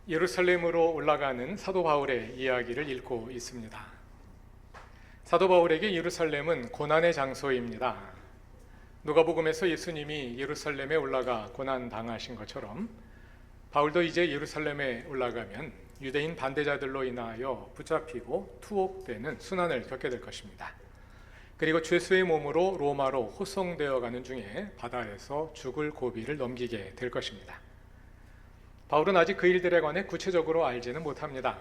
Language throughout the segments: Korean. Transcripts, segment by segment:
예루살렘으로 올라가는 사도 바울의 이야기를 읽고 있습니다. 사도 바울에게 예루살렘은 고난의 장소입니다. 누가복음에서 예수님이 예루살렘에 올라가 고난 당하신 것처럼 바울도 이제 예루살렘에 올라가면 유대인 반대자들로 인하여 붙잡히고 투옥되는 순환을 겪게 될 것입니다. 그리고 죄수의 몸으로 로마로 호송되어 가는 중에 바다에서 죽을 고비를 넘기게 될 것입니다. 바울은 아직 그 일들에 관해 구체적으로 알지는 못합니다.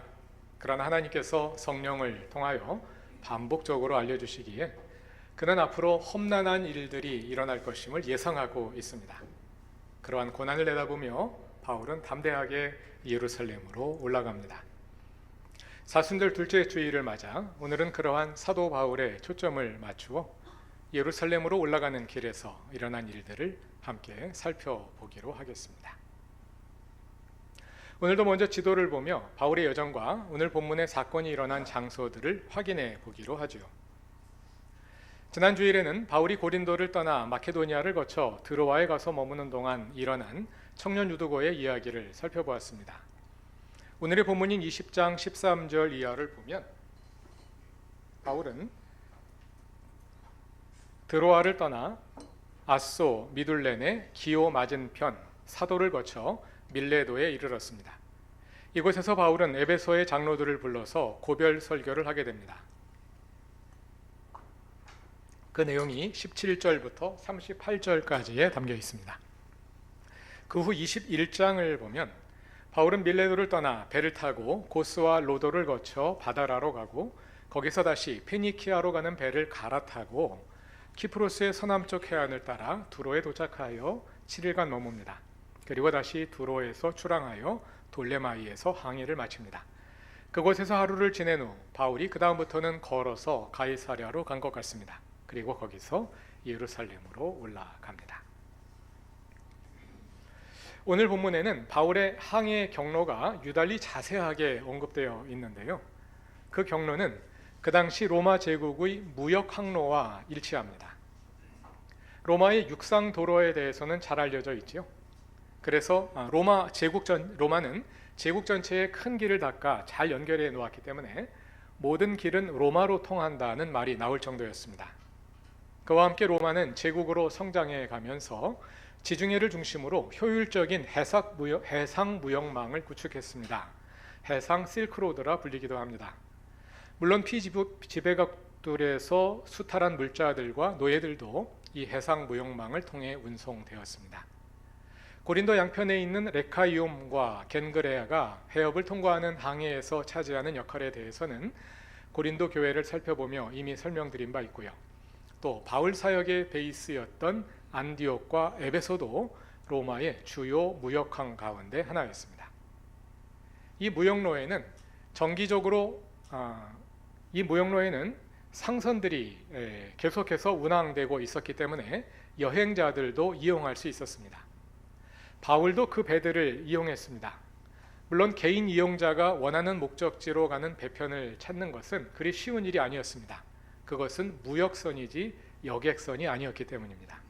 그러나 하나님께서 성령을 통하여 반복적으로 알려주시기에 그는 앞으로 험난한 일들이 일어날 것임을 예상하고 있습니다. 그러한 고난을 내다보며 바울은 담대하게 예루살렘으로 올라갑니다. 사순절 둘째 주일을 맞아 오늘은 그러한 사도 바울의 초점을 맞추어 예루살렘으로 올라가는 길에서 일어난 일들을 함께 살펴보기로 하겠습니다. 오늘도 먼저 지도를 보며 바울의 여정과 오늘 본문의 사건이 일어난 장소들을 확인해 보기로 하죠. 지난 주일에는 바울이 고린도를 떠나 마케도니아를 거쳐 드로아에 가서 머무는 동안 일어난 청년 유두고의 이야기를 살펴보았습니다. 오늘의 본문인 20장 13절 이하를 보면 바울은 드로아를 떠나 아소 미둘렌의 기오 맞은편 사도를 거쳐 밀레도에 이르렀습니다. 이곳에서 바울은 에베소의 장로들을 불러서 고별 설교를 하게 됩니다. 그 내용이 17절부터 38절까지에 담겨 있습니다. 그 후 21장을 보면 바울은 밀레도를 떠나 배를 타고 고스와 로도를 거쳐 바다라로 가고 거기서 다시 페니키아로 가는 배를 갈아타고 키프로스의 서남쪽 해안을 따라 두로에 도착하여 7일간 머뭅니다. 그리고 다시 두로에서 출항하여 돌레마이에서 항해를 마칩니다. 그곳에서 하루를 지낸 후 바울이 그 다음부터는 걸어서 가이사랴로 간 것 같습니다. 그리고 거기서 예루살렘으로 올라갑니다. 오늘 본문에는 바울의 항해 경로가 유달리 자세하게 언급되어 있는데요. 그 경로는 그 당시 로마 제국의 무역 항로와 일치합니다. 로마의 육상 도로에 대해서는 잘 알려져 있지요. 그래서 로마는 제국 전체의 큰 길을 닦아 잘 연결해 놓았기 때문에 모든 길은 로마로 통한다는 말이 나올 정도였습니다. 그와 함께 로마는 제국으로 성장해 가면서 지중해를 중심으로 효율적인 해상 무역망을 구축했습니다. 해상 실크로드라 불리기도 합니다. 물론 피지배국들에서 수탈한 물자들과 노예들도 이 해상 무역망을 통해 운송되었습니다. 고린도 양편에 있는 레카이옴과 겐그레아가 해협을 통과하는 항해에서 차지하는 역할에 대해서는 고린도 교회를 살펴보며 이미 설명드린 바 있고요. 또 바울 사역의 베이스였던 안디옥과 에베소도 로마의 주요 무역항 가운데 하나였습니다. 이 무역로에는 상선들이 계속해서 운항되고 있었기 때문에 여행자들도 이용할 수 있었습니다. 바울도 그 배들을 이용했습니다. 물론 개인 이용자가 원하는 목적지로 가는 배편을 찾는 것은 그리 쉬운 일이 아니었습니다. 그것은 무역선이지 여객선이 아니었기 때문입니다.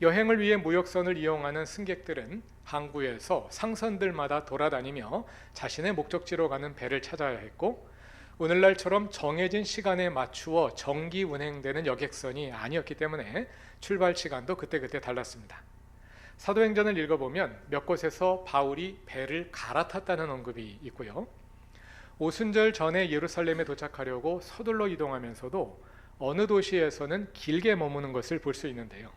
여행을 위해 무역선을 이용하는 승객들은 항구에서 상선들마다 돌아다니며 자신의 목적지로 가는 배를 찾아야 했고, 오늘날처럼 정해진 시간에 맞추어 정기 운행되는 여객선이 아니었기 때문에 출발 시간도 그때그때 달랐습니다. 사도행전을 읽어보면 몇 곳에서 바울이 배를 갈아탔다는 언급이 있고요. 오순절 전에 예루살렘에 도착하려고 서둘러 이동하면서도 어느 도시에서는 길게 머무는 것을 볼 수 있는데요.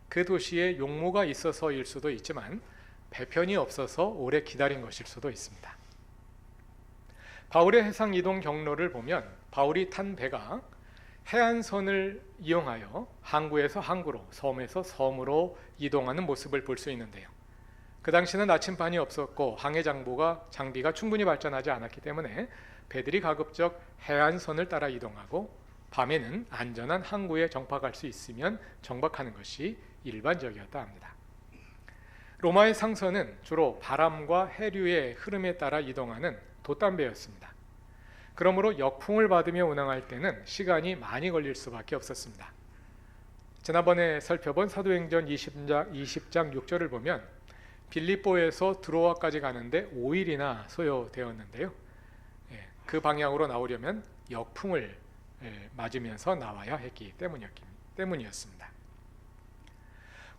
그 도시에 용모가 있어서일 수도 있지만 배편이 없어서 오래 기다린 것일 수도 있습니다. 바울의 해상 이동 경로를 보면 바울이 탄 배가 해안선을 이용하여 항구에서 항구로, 섬에서 섬으로 이동하는 모습을 볼 수 있는데요. 그 당시는 나침반이 없었고 항해 장비가 충분히 발전하지 않았기 때문에 배들이 가급적 해안선을 따라 이동하고 밤에는 안전한 항구에 정박할 수 있으면 정박하는 것이 일반적이었다 합니다. 로마의 상선은 주로 바람과 해류의 흐름에 따라 이동하는 돛담배였습니다. 그러므로 역풍을 받으며 운항할 때는 시간이 많이 걸릴 수밖에 없었습니다. 지난번에 살펴본 사도행전 20장 6절을 보면 빌립보에서 드로아까지 가는데 5일이나 소요되었는데요. 그 방향으로 나오려면 역풍을 맞으면서 나와야 했기 때문이었습니다.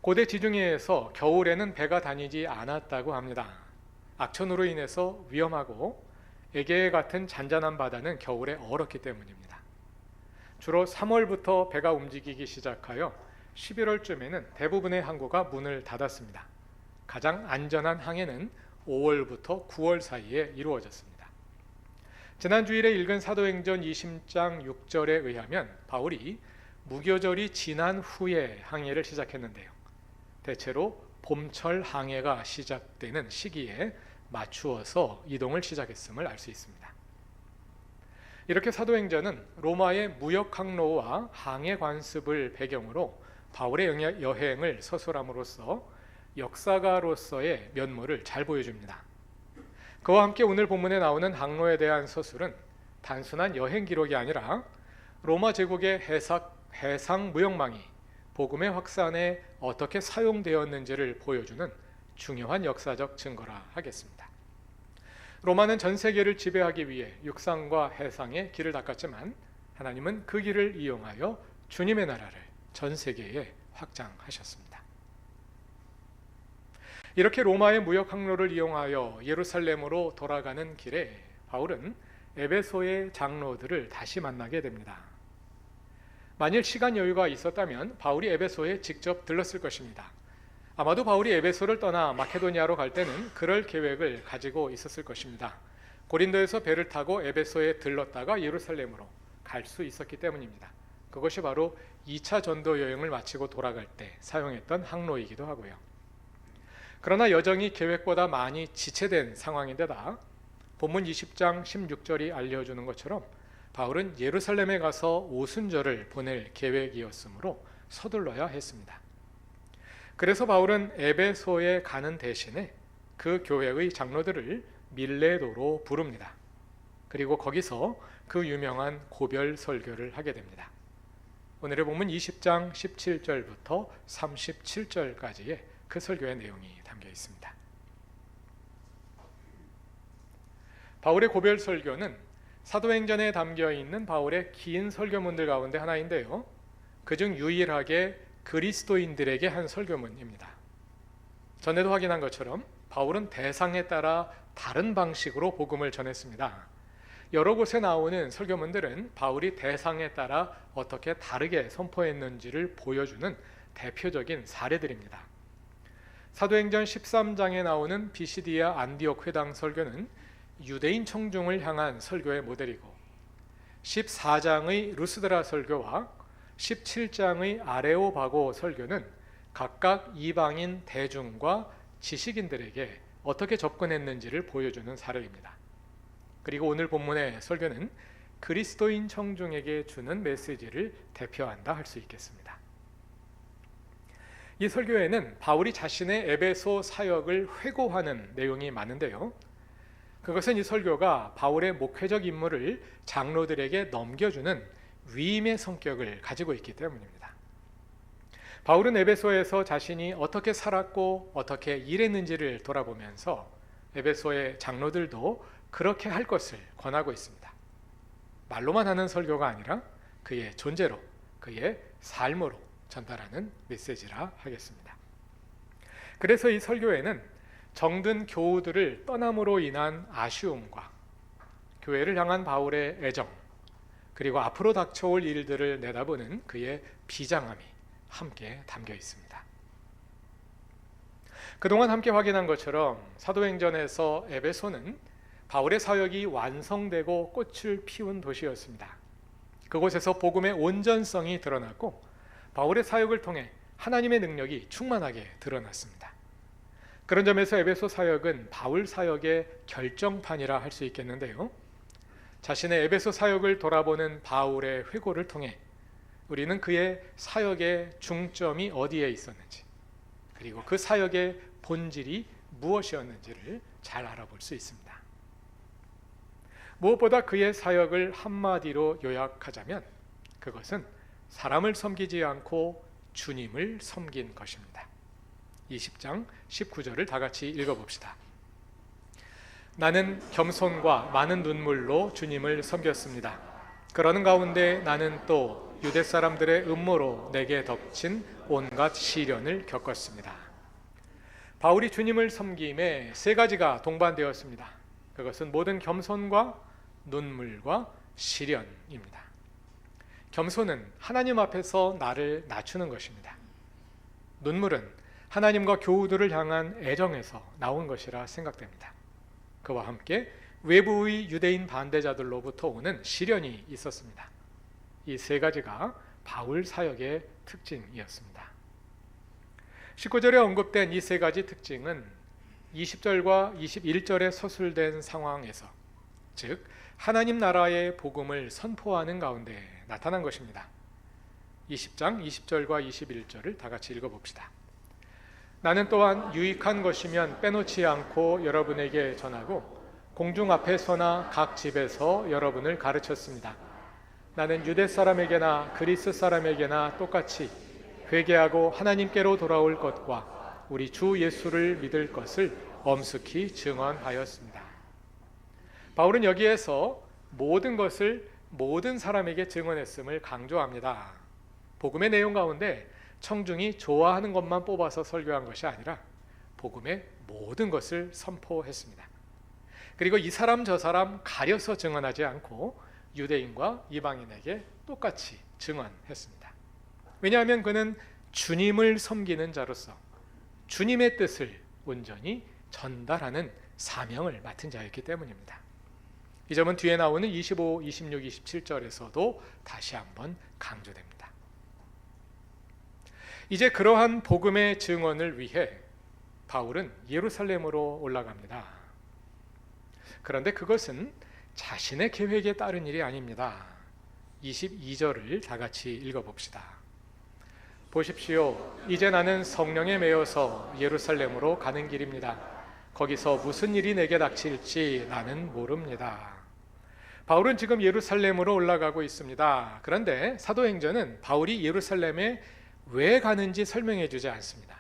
고대 지중해에서 겨울에는 배가 다니지 않았다고 합니다. 악천후로 인해서 위험하고 에게해 같은 잔잔한 바다는 겨울에 얼었기 때문입니다. 주로 3월부터 배가 움직이기 시작하여 11월쯤에는 대부분의 항구가 문을 닫았습니다. 가장 안전한 항해는 5월부터 9월 사이에 이루어졌습니다. 지난 주일에 읽은 사도행전 20장 6절에 의하면 바울이 무교절이 지난 후에 항해를 시작했는데요. 대체로 봄철 항해가 시작되는 시기에 맞추어서 이동을 시작했음을 알 수 있습니다. 이렇게 사도행전은 로마의 무역 항로와 항해 관습을 배경으로 바울의 여행을 서술함으로써 역사가로서의 면모를 잘 보여줍니다. 그와 함께 오늘 본문에 나오는 항로에 대한 서술은 단순한 여행 기록이 아니라 로마 제국의 해상 무역망이 복음의 확산에 어떻게 사용되었는지를 보여주는 중요한 역사적 증거라 하겠습니다. 로마는 전 세계를 지배하기 위해 육상과 해상의 길을 닦았지만 하나님은 그 길을 이용하여 주님의 나라를 전 세계에 확장하셨습니다. 이렇게 로마의 무역 항로를 이용하여 예루살렘으로 돌아가는 길에 바울은 에베소의 장로들을 다시 만나게 됩니다. 만일 시간 여유가 있었다면 바울이 에베소에 직접 들렀을 것입니다. 아마도 바울이 에베소를 떠나 마케도니아로 갈 때는 그럴 계획을 가지고 있었을 것입니다. 고린도에서 배를 타고 에베소에 들렀다가 예루살렘으로 갈 수 있었기 때문입니다. 그것이 바로 2차 전도 여행을 마치고 돌아갈 때 사용했던 항로이기도 하고요. 그러나 여정이 계획보다 많이 지체된 상황인데다 본문 20장 16절이 알려주는 것처럼 바울은 예루살렘에 가서 오순절을 보낼 계획이었으므로 서둘러야 했습니다. 그래서 바울은 에베소에 가는 대신에 그 교회의 장로들을 밀레도로 부릅니다. 그리고 거기서 그 유명한 고별 설교를 하게 됩니다. 오늘의 본문 20장 17절부터 37절까지의 그 설교의 내용이 담겨 있습니다. 바울의 고별 설교는 사도행전에 담겨 있는 바울의 긴 설교문들 가운데 하나인데요. 그중 유일하게 그리스도인들에게 한 설교문입니다. 전에도 확인한 것처럼 바울은 대상에 따라 다른 방식으로 복음을 전했습니다. 여러 곳에 나오는 설교문들은 바울이 대상에 따라 어떻게 다르게 선포했는지를 보여주는 대표적인 사례들입니다. 사도행전 13장에 나오는 비시디아 안디옥 회당 설교는 유대인 청중을 향한 설교의 모델이고 14장의 루스드라 설교와 17장의 아레오바고 설교는 각각 이방인 대중과 지식인들에게 어떻게 접근했는지를 보여주는 사례입니다. 그리고 오늘 본문의 설교는 그리스도인 청중에게 주는 메시지를 대표한다 할 수 있겠습니다. 이 설교에는 바울이 자신의 에베소 사역을 회고하는 내용이 많은데요. 그것은 이 설교가 바울의 목회적 임무를 장로들에게 넘겨주는 위임의 성격을 가지고 있기 때문입니다. 바울은 에베소에서 자신이 어떻게 살았고 어떻게 일했는지를 돌아보면서 에베소의 장로들도 그렇게 할 것을 권하고 있습니다. 말로만 하는 설교가 아니라 그의 존재로, 그의 삶으로 전달하는 메시지라 하겠습니다. 그래서 이 설교에는 정든 교우들을 떠남으로 인한 아쉬움과 교회를 향한 바울의 애정, 그리고 앞으로 닥쳐올 일들을 내다보는 그의 비장함이 함께 담겨 있습니다. 그동안 함께 확인한 것처럼 사도행전에서 에베소는 바울의 사역이 완성되고 꽃을 피운 도시였습니다. 그곳에서 복음의 온전성이 드러났고 바울의 사역을 통해 하나님의 능력이 충만하게 드러났습니다. 그런 점에서 에베소 사역은 바울 사역의 결정판이라 할 수 있겠는데요. 자신의 에베소 사역을 돌아보는 바울의 회고를 통해 우리는 그의 사역의 중점이 어디에 있었는지, 그리고 그 사역의 본질이 무엇이었는지를 잘 알아볼 수 있습니다. 무엇보다 그의 사역을 한마디로 요약하자면 그것은 사람을 섬기지 않고 주님을 섬긴 것입니다. 20장 19절을 다 같이 읽어봅시다. 나는 겸손과 많은 눈물로 주님을 섬겼습니다. 그러는 가운데 나는 또 유대 사람들의 음모로 내게 덮친 온갖 시련을 겪었습니다. 바울이 주님을 섬김에 세 가지가 동반되었습니다. 그것은 모든 겸손과 눈물과 시련입니다. 겸손은 하나님 앞에서 나를 낮추는 것입니다. 눈물은 하나님과 교우들을 향한 애정에서 나온 것이라 생각됩니다. 그와 함께 외부의 유대인 반대자들로부터 오는 시련이 있었습니다. 이 세 가지가 바울 사역의 특징이었습니다. 19절에 언급된 이 세 가지 특징은 20절과 21절에 서술된 상황에서, 즉 하나님 나라의 복음을 선포하는 가운데 나타난 것입니다. 20장 20절과 21절을 다 같이 읽어봅시다. 나는 또한 유익한 것이면 빼놓지 않고 여러분에게 전하고 공중 앞에서나 각 집에서 여러분을 가르쳤습니다. 나는 유대 사람에게나 그리스 사람에게나 똑같이 회개하고 하나님께로 돌아올 것과 우리 주 예수를 믿을 것을 엄숙히 증언하였습니다. 바울은 여기에서 모든 것을 모든 사람에게 증언했음을 강조합니다. 복음의 내용 가운데 청중이 좋아하는 것만 뽑아서 설교한 것이 아니라 복음의 모든 것을 선포했습니다. 그리고 이 사람 저 사람 가려서 증언하지 않고 유대인과 이방인에게 똑같이 증언했습니다. 왜냐하면 그는 주님을 섬기는 자로서 주님의 뜻을 온전히 전달하는 사명을 맡은 자였기 때문입니다. 이 점은 뒤에 나오는 25, 26, 27절에서도 다시 한번 강조됩니다. 이제 그러한 복음의 증언을 위해 바울은 예루살렘으로 올라갑니다. 그런데 그것은 자신의 계획에 따른 일이 아닙니다. 22절을 다 같이 읽어봅시다. 보십시오. 이제 나는 성령에 매여서 예루살렘으로 가는 길입니다. 거기서 무슨 일이 내게 닥칠지 나는 모릅니다. 바울은 지금 예루살렘으로 올라가고 있습니다. 그런데 사도행전은 바울이 예루살렘에 왜 가는지 설명해 주지 않습니다.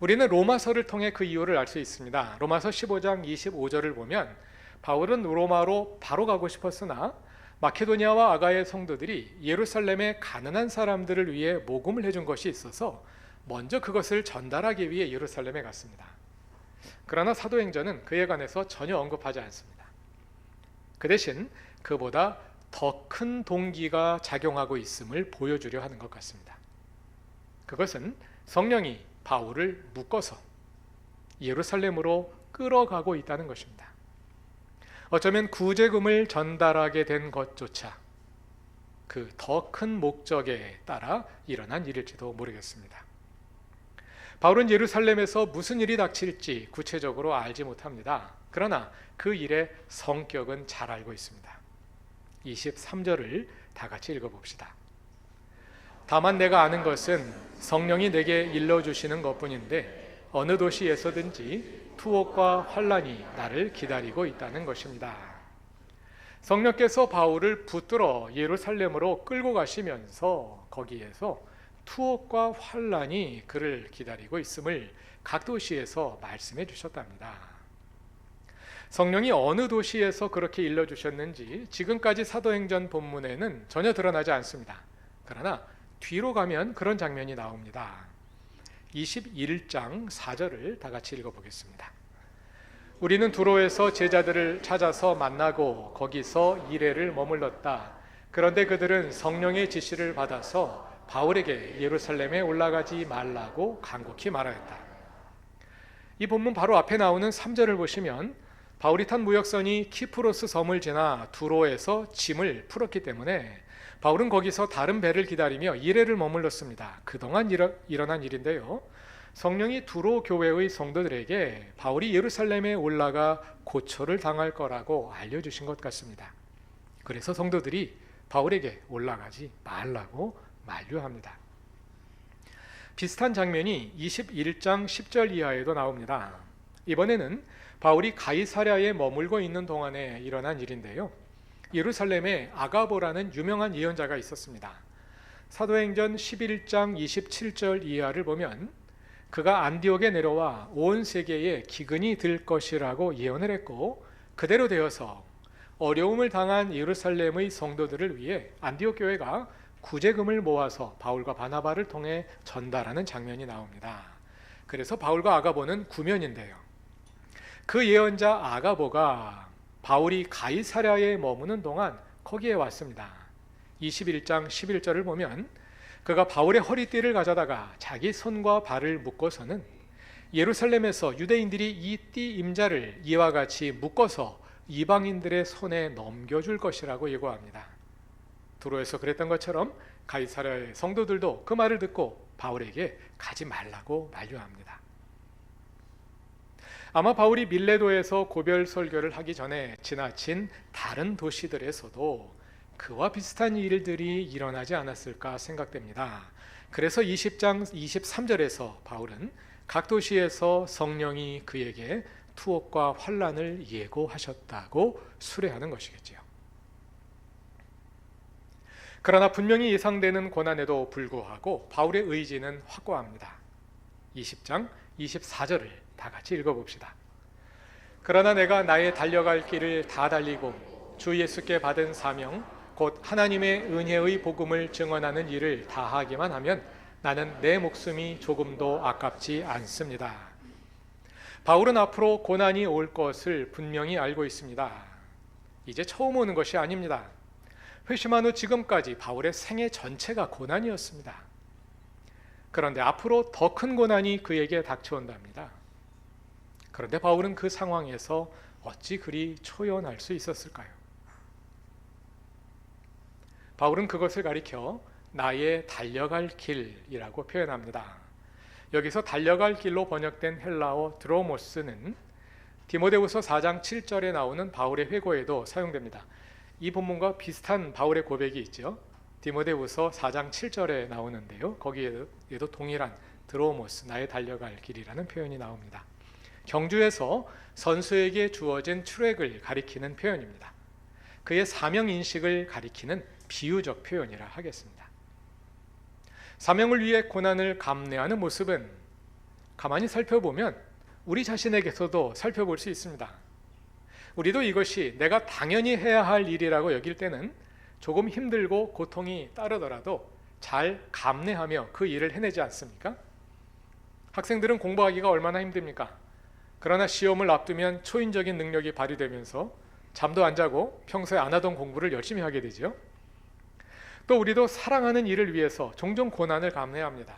우리는 로마서를 통해 그 이유를 알 수 있습니다. 로마서 15장 25절을 보면 바울은 로마로 바로 가고 싶었으나 마케도니아와 아가의 성도들이 예루살렘의 가난한 사람들을 위해 모금을 해준 것이 있어서 먼저 그것을 전달하기 위해 예루살렘에 갔습니다. 그러나 사도행전은 그에 관해서 전혀 언급하지 않습니다. 그 대신 그보다 더 큰 동기가 작용하고 있음을 보여주려 하는 것 같습니다. 그것은 성령이 바울을 묶어서 예루살렘으로 끌어가고 있다는 것입니다. 어쩌면 구제금을 전달하게 된 것조차 그 더 큰 목적에 따라 일어난 일일지도 모르겠습니다. 바울은 예루살렘에서 무슨 일이 닥칠지 구체적으로 알지 못합니다. 그러나 그 일의 성격은 잘 알고 있습니다. 23절을 다 같이 읽어봅시다. 다만 내가 아는 것은 성령이 내게 일러주시는 것뿐인데 어느 도시에서든지 투옥과 환란이 나를 기다리고 있다는 것입니다. 성령께서 바울을 붙들어 예루살렘으로 끌고 가시면서 거기에서 투옥과 환란이 그를 기다리고 있음을 각 도시에서 말씀해 주셨답니다. 성령이 어느 도시에서 그렇게 일러주셨는지 지금까지 사도행전 본문에는 전혀 드러나지 않습니다. 그러나 뒤로 가면 그런 장면이 나옵니다. 21장 4절을 다 같이 읽어보겠습니다. 우리는 두로에서 제자들을 찾아서 만나고 거기서 이레를 머물렀다. 그런데 그들은 성령의 지시를 받아서 바울에게 예루살렘에 올라가지 말라고 간곡히 말하였다. 이 본문 바로 앞에 나오는 3절을 보시면 바울이 탄 무역선이 키프로스 섬을 지나 두로에서 짐을 풀었기 때문에 바울은 거기서 다른 배를 기다리며 이레를 머물렀습니다. 그동안 일어난 일인데요. 성령이 두로 교회의 성도들에게 바울이 예루살렘에 올라가 고초를 당할 거라고 알려주신 것 같습니다. 그래서 성도들이 바울에게 올라가지 말라고 만류합니다. 비슷한 장면이 21장 10절 이하에도 나옵니다. 이번에는 바울이 가이사랴에 머물고 있는 동안에 일어난 일인데요. 예루살렘에 아가보라는 유명한 예언자가 있었습니다. 사도행전 11장 27절 이하를 보면 그가 안디옥에 내려와 온 세계에 기근이 들 것이라고 예언을 했고, 그대로 되어서 어려움을 당한 예루살렘의 성도들을 위해 안디옥 교회가 구제금을 모아서 바울과 바나바를 통해 전달하는 장면이 나옵니다. 그래서 바울과 아가보는 구면인데요. 그 예언자 아가보가 바울이 가이사랴에 머무는 동안 거기에 왔습니다. 21장 11절을 보면 그가 바울의 허리띠를 가져다가 자기 손과 발을 묶어서는 예루살렘에서 유대인들이 이 띠 임자를 이와 같이 묶어서 이방인들의 손에 넘겨줄 것이라고 예고합니다. 두로에서 그랬던 것처럼 가이사랴의 성도들도 그 말을 듣고 바울에게 가지 말라고 만류합니다. 아마 바울이 밀레도에서 고별 설교를 하기 전에 지나친 다른 도시들에서도 그와 비슷한 일들이 일어나지 않았을까 생각됩니다. 그래서 20장 23절에서 바울은 각 도시에서 성령이 그에게 투옥과 환난을 예고하셨다고 수레하는 것이겠지요. 그러나 분명히 예상되는 고난에도 불구하고 바울의 의지는 확고합니다. 20장 24절을 다 같이 읽어봅시다. 그러나 내가 나의 달려갈 길을 다 달리고 주 예수께 받은 사명 곧 하나님의 은혜의 복음을 증언하는 일을 다하기만 하면 나는 내 목숨이 조금도 아깝지 않습니다. 바울은 앞으로 고난이 올 것을 분명히 알고 있습니다. 이제 처음 오는 것이 아닙니다. 회심한 후 지금까지 바울의 생애 전체가 고난이었습니다. 그런데 앞으로 더 큰 고난이 그에게 닥쳐온답니다. 그런데 바울은 그 상황에서 어찌 그리 초연할 수 있었을까요? 바울은 그것을 가리켜 나의 달려갈 길이라고 표현합니다. 여기서 달려갈 길로 번역된 헬라어 드로모스는 디모데후서 4장 7절에 나오는 바울의 회고에도 사용됩니다. 이 본문과 비슷한 바울의 고백이 있죠. 디모데후서 4장 7절에 나오는데요. 거기에도 동일한 드로모스, 나의 달려갈 길이라는 표현이 나옵니다. 경주에서 선수에게 주어진 출애굽을 가리키는 표현입니다. 그의 사명 인식을 가리키는 비유적 표현이라 하겠습니다. 사명을 위해 고난을 감내하는 모습은 가만히 살펴보면 우리 자신에게서도 살펴볼 수 있습니다. 우리도 이것이 내가 당연히 해야 할 일이라고 여길 때는 조금 힘들고 고통이 따르더라도 잘 감내하며 그 일을 해내지 않습니까? 학생들은 공부하기가 얼마나 힘듭니까? 그러나 시험을 앞두면 초인적인 능력이 발휘되면서 잠도 안 자고 평소에 안 하던 공부를 열심히 하게 되죠. 또 우리도 사랑하는 일을 위해서 종종 고난을 감내합니다.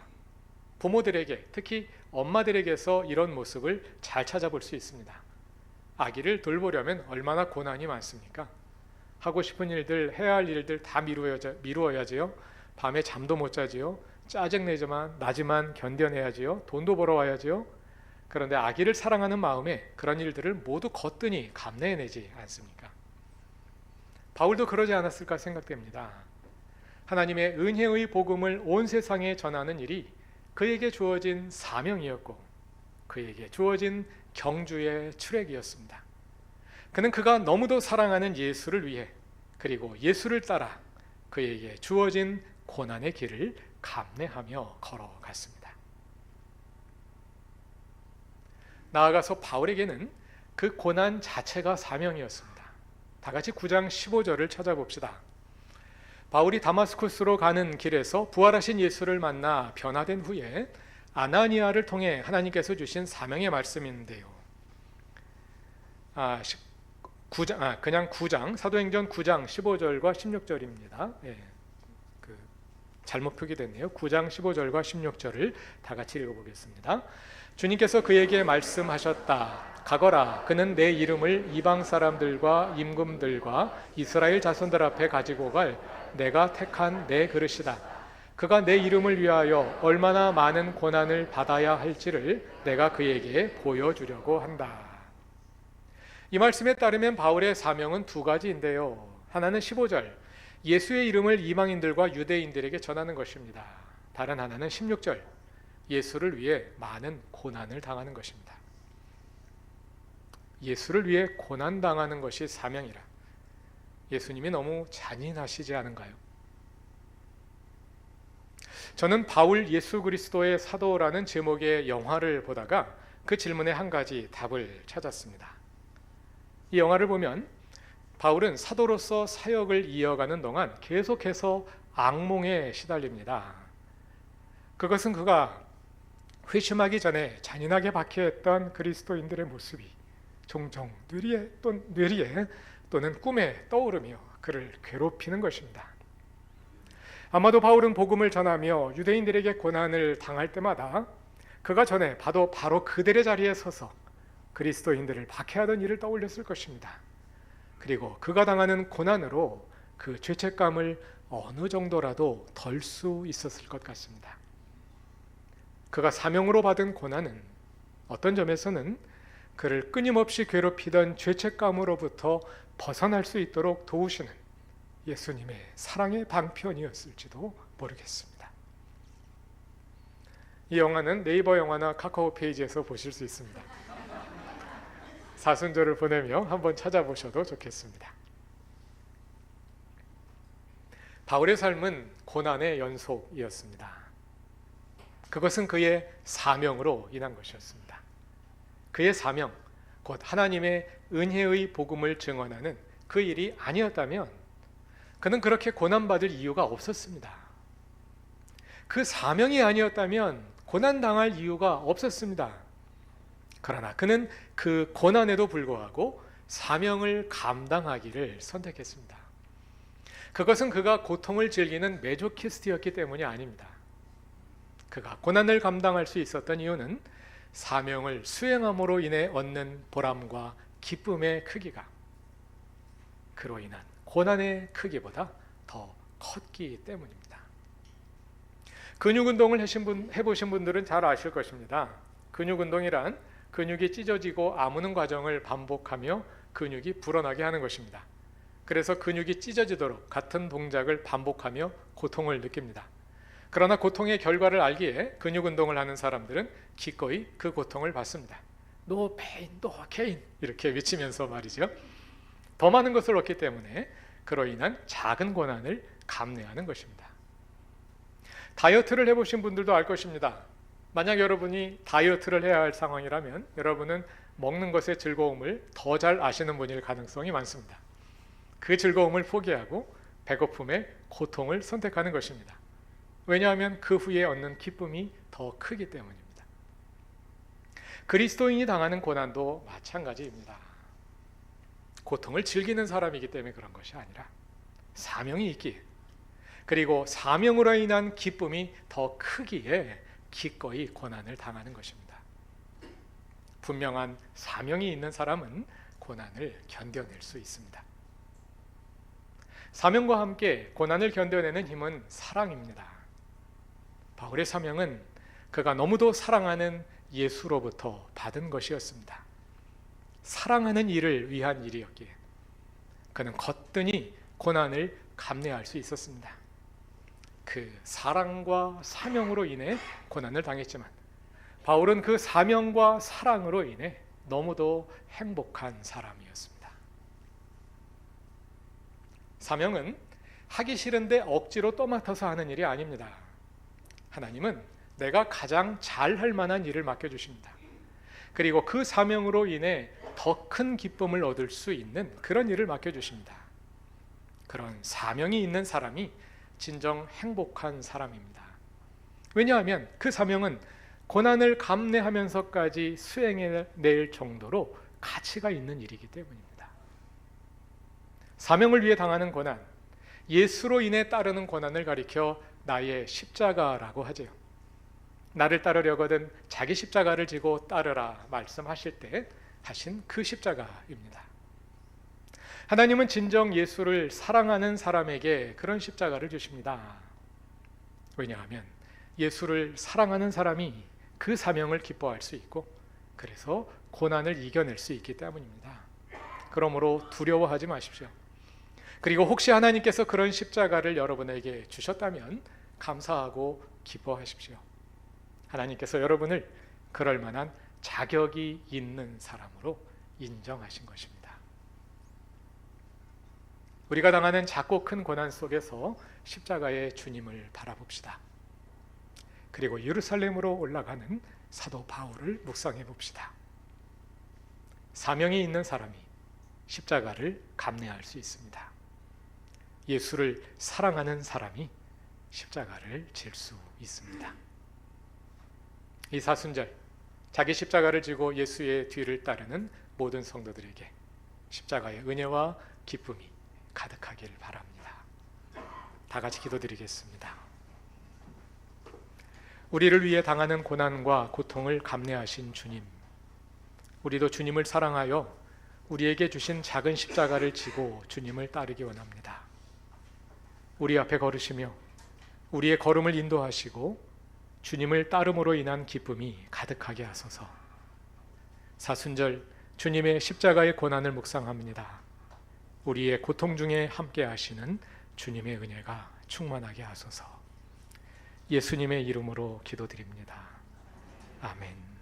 부모들에게, 특히 엄마들에게서 이런 모습을 잘 찾아볼 수 있습니다. 아기를 돌보려면 얼마나 고난이 많습니까? 하고 싶은 일들, 해야 할 일들 다 미루어야지요. 밤에 잠도 못 자지요. 나지만 견뎌내야지요. 돈도 벌어와야지요. 그런데 아기를 사랑하는 마음에 그런 일들을 모두 거뜬히 감내해내지 않습니까? 바울도 그러지 않았을까 생각됩니다. 하나님의 은혜의 복음을 온 세상에 전하는 일이 그에게 주어진 사명이었고 그에게 주어진 경주의 출애굽이었습니다. 그는 그가 너무도 사랑하는 예수를 위해 그리고 예수를 따라 그에게 주어진 고난의 길을 감내하며 걸어갔습니다. 나아가서 바울에게는 그 고난 자체가 사명이었습니다. 다 같이 9장 15절을 찾아봅시다. 바울이 다마스쿠스로 가는 길에서 부활하신 예수를 만나 변화된 후에 아나니아를 통해 하나님께서 주신 사명의 말씀인데요. 그냥 9장, 사도행전 9장 15절과 16절입니다. 잘못 표기됐네요. 9장 15절과 16절을 다 같이 읽어보겠습니다. 주님께서 그에게 말씀하셨다. 가거라. 그는 내 이름을 이방 사람들과 임금들과 이스라엘 자손들 앞에 가지고 갈 내가 택한 내 그릇이다. 그가 내 이름을 위하여 얼마나 많은 고난을 받아야 할지를 내가 그에게 보여주려고 한다. 이 말씀에 따르면 바울의 사명은 두 가지인데요. 하나는 15절, 예수의 이름을 이방인들과 유대인들에게 전하는 것입니다. 다른 하나는 16절, 예수를 위해 많은 고난을 당하는 것입니다. 예수를 위해 고난당하는 것이 사명이라. 예수님이 너무 잔인하시지 않은가요? 저는 바울 예수 그리스도의 사도라는 제목의 영화를 보다가 그 질문에 한 가지 답을 찾았습니다. 이 영화를 보면 바울은 사도로서 사역을 이어가는 동안 계속해서 악몽에 시달립니다. 그것은 그가 회심하기 전에 잔인하게 박해했던 그리스도인들의 모습이 종종 뇌리에 또는 꿈에 떠오르며 그를 괴롭히는 것입니다. 아마도 바울은 복음을 전하며 유대인들에게 고난을 당할 때마다 그가 전에 바로 그들의 자리에 서서 그리스도인들을 박해하던 일을 떠올렸을 것입니다. 그리고 그가 당하는 고난으로 그 죄책감을 어느 정도라도 덜 수 있었을 것 같습니다. 그가 사명으로 받은 고난은 어떤 점에서는 그를 끊임없이 괴롭히던 죄책감으로부터 벗어날 수 있도록 도우시는 예수님의 사랑의 방편이었을지도 모르겠습니다. 이 영화는 네이버 영화나 카카오 페이지에서 보실 수 있습니다. 사순절을 보내며 한번 찾아보셔도 좋겠습니다. 바울의 삶은 고난의 연속이었습니다. 그것은 그의 사명으로 인한 것이었습니다. 그의 사명, 곧 하나님의 은혜의 복음을 증언하는 그 일이 아니었다면 그는 그렇게 고난받을 이유가 없었습니다. 그 사명이 아니었다면 고난당할 이유가 없었습니다. 그러나 그는 그 고난에도 불구하고 사명을 감당하기를 선택했습니다. 그것은 그가 고통을 즐기는 메조키스트였기 때문이 아닙니다. 그가 고난을 감당할 수 있었던 이유는 사명을 수행함으로 인해 얻는 보람과 기쁨의 크기가 그로 인한 고난의 크기보다 더 컸기 때문입니다. 근육 운동을 해보신 분들은 잘 아실 것입니다. 근육 운동이란 근육이 찢어지고 아무는 과정을 반복하며 근육이 불어나게 하는 것입니다. 그래서 근육이 찢어지도록 같은 동작을 반복하며 고통을 느낍니다. 그러나 고통의 결과를 알기에 근육 운동을 하는 사람들은 기꺼이 그 고통을 받습니다. No pain, no gain 이렇게 외치면서 말이죠. 더 많은 것을 얻기 때문에 그로 인한 작은 고난을 감내하는 것입니다. 다이어트를 해보신 분들도 알 것입니다. 만약 여러분이 다이어트를 해야 할 상황이라면 여러분은 먹는 것의 즐거움을 더 잘 아시는 분일 가능성이 많습니다. 그 즐거움을 포기하고 배고픔의 고통을 선택하는 것입니다. 왜냐하면 그 후에 얻는 기쁨이 더 크기 때문입니다. 그리스도인이 당하는 고난도 마찬가지입니다. 고통을 즐기는 사람이기 때문에 그런 것이 아니라 사명이 있기에, 그리고 사명으로 인한 기쁨이 더 크기에 기꺼이 고난을 당하는 것입니다. 분명한 사명이 있는 사람은 고난을 견뎌낼 수 있습니다. 사명과 함께 고난을 견뎌내는 힘은 사랑입니다. 바울의 사명은 그가 너무도 사랑하는 예수로부터 받은 것이었습니다. 사랑하는 이를 위한 일이었기에 그는 거뜬히 고난을 감내할 수 있었습니다. 그 사랑과 사명으로 인해 고난을 당했지만 바울은 그 사명과 사랑으로 인해 너무도 행복한 사람이었습니다. 사명은 하기 싫은데 억지로 떠맡아서 하는 일이 아닙니다. 하나님은 내가 가장 잘할 만한 일을 맡겨주십니다. 그리고 그 사명으로 인해 더 큰 기쁨을 얻을 수 있는 그런 일을 맡겨주십니다. 그런 사명이 있는 사람이 진정 행복한 사람입니다. 왜냐하면 그 사명은 고난을 감내하면서까지 수행해낼 정도로 가치가 있는 일이기 때문입니다. 사명을 위해 당하는 고난, 예수로 인해 따르는 고난을 가리켜 나의 십자가라고 하죠. 나를 따르려거든 자기 십자가를 지고 따르라 말씀하실 때 하신 그 십자가입니다. 하나님은 진정 예수를 사랑하는 사람에게 그런 십자가를 주십니다. 왜냐하면 예수를 사랑하는 사람이 그 사명을 기뻐할 수 있고 그래서 고난을 이겨낼 수 있기 때문입니다. 그러므로 두려워하지 마십시오. 그리고 혹시 하나님께서 그런 십자가를 여러분에게 주셨다면 감사하고 기뻐하십시오. 하나님께서 여러분을 그럴 만한 자격이 있는 사람으로 인정하신 것입니다. 우리가 당하는 작고 큰 고난 속에서 십자가의 주님을 바라봅시다. 그리고 예루살렘으로 올라가는 사도 바울을 묵상해 봅시다. 사명이 있는 사람이 십자가를 감내할 수 있습니다. 예수를 사랑하는 사람이 십자가를 질 수 있습니다. 이 사순절, 자기 십자가를 지고 예수의 뒤를 따르는 모든 성도들에게 십자가의 은혜와 기쁨이 가득하기를 바랍니다. 다 같이 기도드리겠습니다. 우리를 위해 당하는 고난과 고통을 감내하신 주님, 우리도 주님을 사랑하여 우리에게 주신 작은 십자가를 지고 주님을 따르기 원합니다. 우리 앞에 걸으시며 우리의 걸음을 인도하시고 주님을 따름으로 인한 기쁨이 가득하게 하소서. 사순절 주님의 십자가의 고난을 묵상합니다. 우리의 고통 중에 함께 하시는 주님의 은혜가 충만하게 하소서. 예수님의 이름으로 기도드립니다. 아멘.